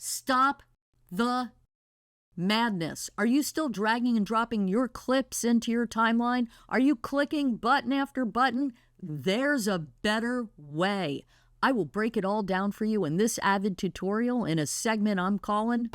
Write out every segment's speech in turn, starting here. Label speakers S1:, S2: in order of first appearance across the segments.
S1: Stop the madness. Are you still dragging and dropping your clips into your timeline? Are you clicking button after button? There's a better way. I will break it all down for you in this Avid tutorial in a segment I'm calling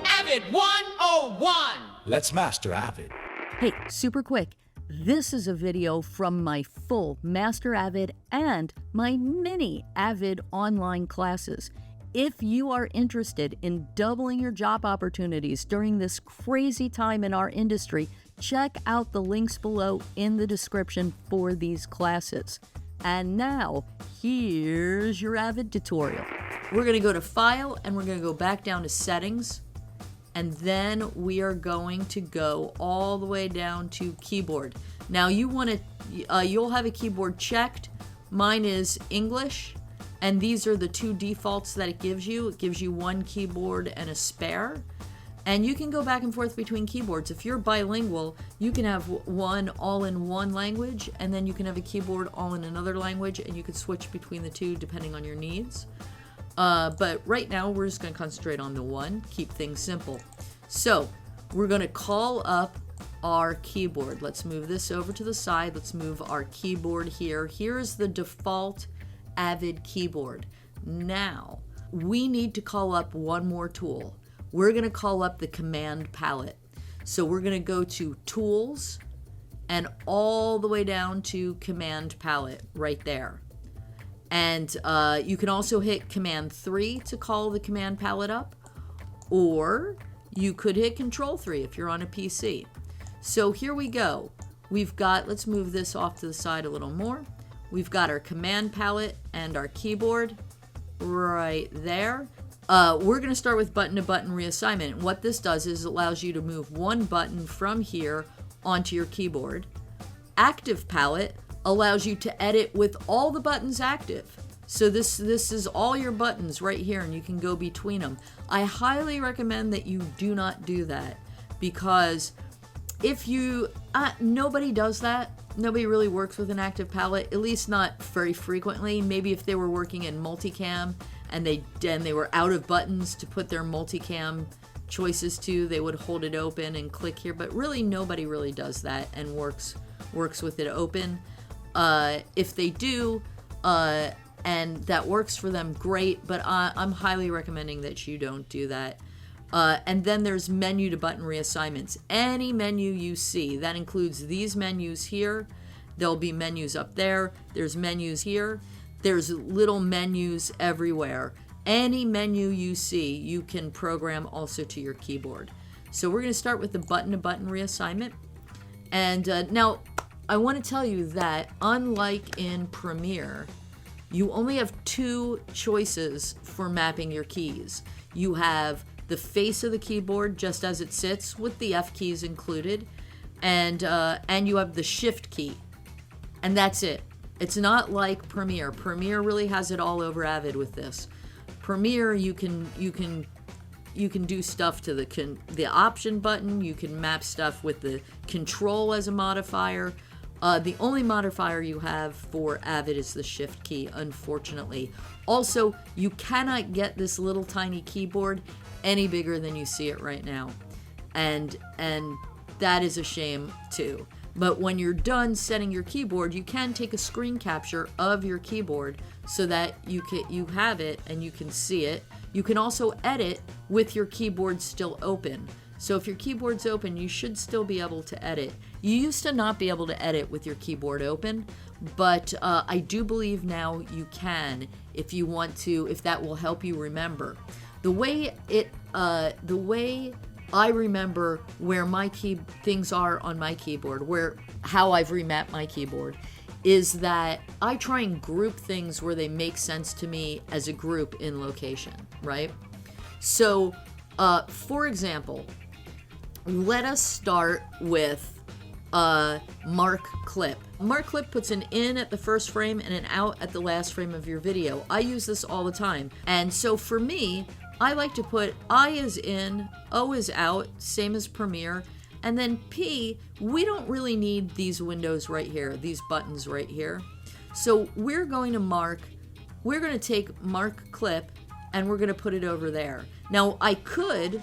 S2: Avid 101!
S3: Let's master Avid.
S1: Hey, super quick. This is a video from my full Master Avid and my mini Avid online classes. If you are interested in doubling your job opportunities during this crazy time in our industry, check out the links below in the description for these classes. And now, here's your Avid tutorial. We're going to go to File, and we're going to go back down to Settings, and then we are going to go all the way down to Keyboard. Now, you'll have a keyboard checked. Mine is English, and these are the two defaults that it gives you. It gives you one keyboard and a spare. And you can go back and forth between keyboards. If you're bilingual, you can have one all in one language, and then you can have a keyboard all in another language, and you can switch between the two depending on your needs. But right now, we're just going to concentrate on the one, keep things simple. So we're going to call up our keyboard. Let's move this over to the side. Let's move our keyboard here. Here's the default Avid keyboard. Now, we need to call up one more tool. We're going to call up the command palette. So we're going to go to Tools and all the way down to Command Palette right there. And you can also hit Command 3 to call the command palette up, or you could hit Control 3 if you're on a PC. So here we go. We've got, let's move this off to the side a little more. We've got our command palette and our keyboard right there. We're going to start with button-to-button reassignment. And what this does is it allows you to move one button from here onto your keyboard. Active palette allows you to edit with all the buttons active. So this is all your buttons right here, and you can go between them. I highly recommend that you do not do that, because if you, nobody does that. Nobody really works with an active palette, at least not very frequently. Maybe if they were working in multicam and they were out of buttons to put their multicam choices to, they would hold it open and click here. But really, nobody really does that and works with it open. If they do, and that works for them, great. But I'm highly recommending that you don't do that. And then there's menu to button reassignments. Any menu you see, that includes these menus here. There'll be menus up there. There's menus here. There's little menus everywhere. Any menu you see, you can program also to your keyboard. So we're going to start with the button-to-button reassignment. And now, I want to tell you that unlike in Premiere, you only have two choices for mapping your keys. You have the face of the keyboard just as it sits with the F keys included, and you have the Shift key, and that's it. It's not like Premiere. Premiere really has it all over Avid with this. Premiere, you can do stuff to the Option button. You can map stuff with the Control as a modifier. The only modifier you have for Avid is the Shift key, unfortunately. Also, you cannot get this little tiny keyboard any bigger than you see it right now, and that is a shame too. But when you're done setting your keyboard, you can take a screen capture of your keyboard so that you have it and you can see it. You can also edit with your keyboard still open. So if your keyboard's open, you should still be able to edit. You used to not be able to edit with your keyboard open, but I do believe now you can if you want to, if that will help you remember. The way I remember where my things are on my keyboard, how I've remapped my keyboard, is that I try and group things where they make sense to me as a group in location, right? So, for example, let us start with Mark Clip. Mark Clip puts an in at the first frame and an out at the last frame of your video. I use this all the time. And so for me, I like to put I is in, O is out, same as Premiere, and then P, we don't really need these windows right here, these buttons right here. So we're going to take Mark Clip and we're going to put it over there. Now, I could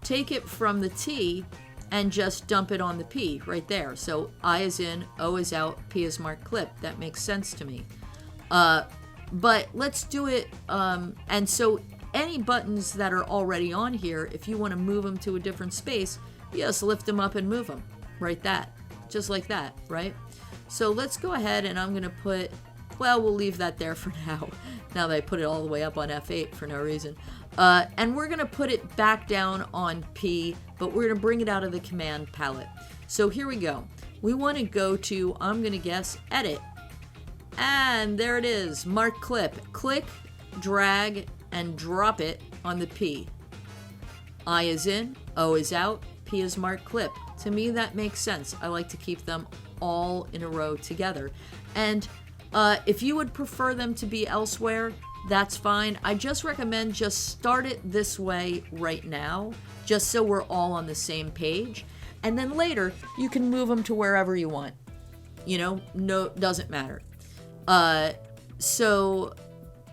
S1: take it from the T and just dump it on the P right there. So I is in, O is out, P is marked clip. That makes sense to me. But let's do it. And so any buttons that are already on here, if you want to move them to a different space, you just lift them up and move them. Right, that. Just like that, right? So let's go ahead and I'm going to put, well, we'll leave that there for now. Now that I put it all the way up on F8 for no reason. And we're going to put it back down on P, but we're going to bring it out of the command palette. So here we go. We want to go to, I'm going to guess, Edit. And there it is, Mark Clip. Click, drag, and drop it on the P. I is in, O is out, P is marked clip. To me, that makes sense. I like to keep them all in a row together. And if you would prefer them to be elsewhere, that's fine. I just recommend just start it this way right now, just so we're all on the same page. And then later, you can move them to wherever you want. You know, no, doesn't matter. So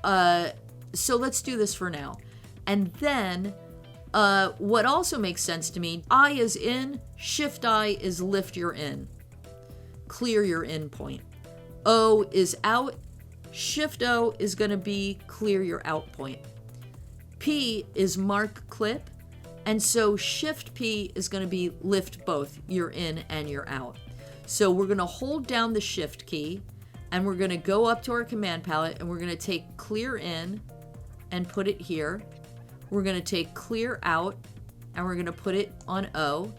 S1: let's do this for now. And then, what also makes sense to me, I is in, Shift I is lift your in. Clear your in point. O is out, Shift O is going to be clear your out point. P is mark clip, and so Shift P is going to be lift both your in and your out. So we're going to hold down the Shift key, and we're going to go up to our command palette, and we're going to take clear in and put it here. We're going to take clear out, and we're going to put it on O,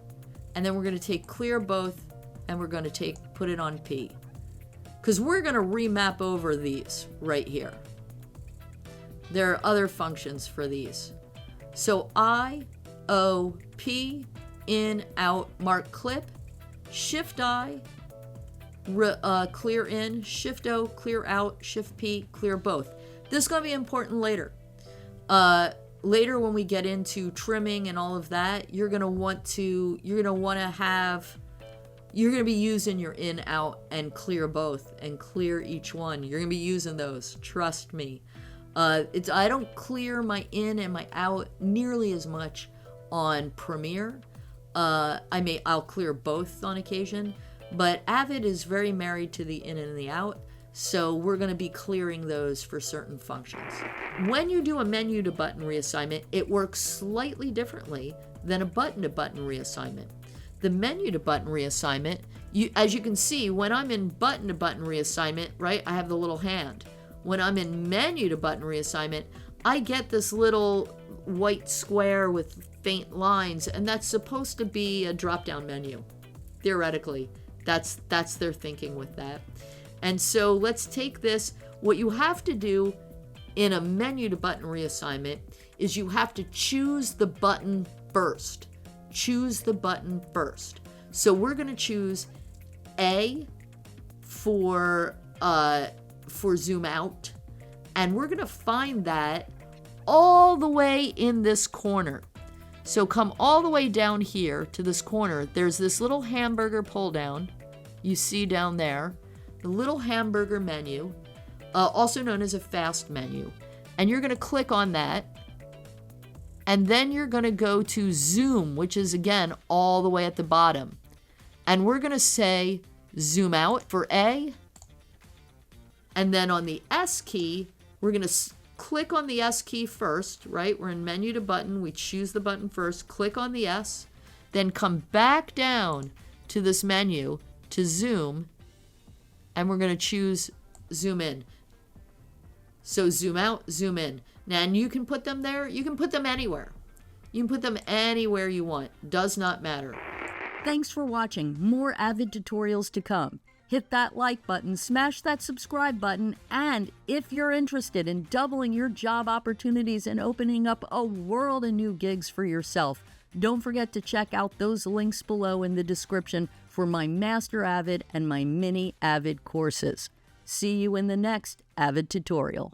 S1: and then we're going to take clear both, and we're going to put it on P. Because we're going to remap over these right here. There are other functions for these. So I, O, P, in, out, mark clip, Shift I, clear in, Shift O, clear out, Shift P, clear both. This is going to be important later. Later when we get into trimming and all of that, you're going to be using your in, out, and clear both, and clear each one. You're going to be using those, trust me. I don't clear my in and my out nearly as much on Premiere. I'll clear both on occasion, but Avid is very married to the in and the out, so we're going to be clearing those for certain functions. When you do a menu to button reassignment, it works slightly differently than a button to button reassignment. The menu to button reassignment, as you can see, when I'm in button to button reassignment, right, I have the little hand. When I'm in menu to button reassignment, I get this little white square with faint lines, and that's supposed to be a drop-down menu. Theoretically, that's their thinking with that. And so let's take this. What you have to do in a menu to button reassignment is you have to choose the button first. Choose the button first. So we're going to choose A for zoom out, and we're going to find that all the way in this corner. So come all the way down here to this corner. There's this little hamburger pull down you see down there, the little hamburger menu, also known as a fast menu, and you're going to click on that. And then you're going to go to zoom, which is again all the way at the bottom. And we're going to say zoom out for A. And then on the S key, we're going to click on the S key first, right? We're in menu to button. We choose the button first, click on the S, then come back down to this menu to zoom. And we're going to choose zoom in. So zoom out, zoom in. Now, and you can put them there. You can put them anywhere. You can put them anywhere you want. Does not matter. Thanks for watching. More Avid tutorials to come. Hit that like button, smash that subscribe button, and if you're interested in doubling your job opportunities and opening up a world of new gigs for yourself, don't forget to check out those links below in the description for my Master Avid and my Mini Avid courses. See you in the next Avid tutorial.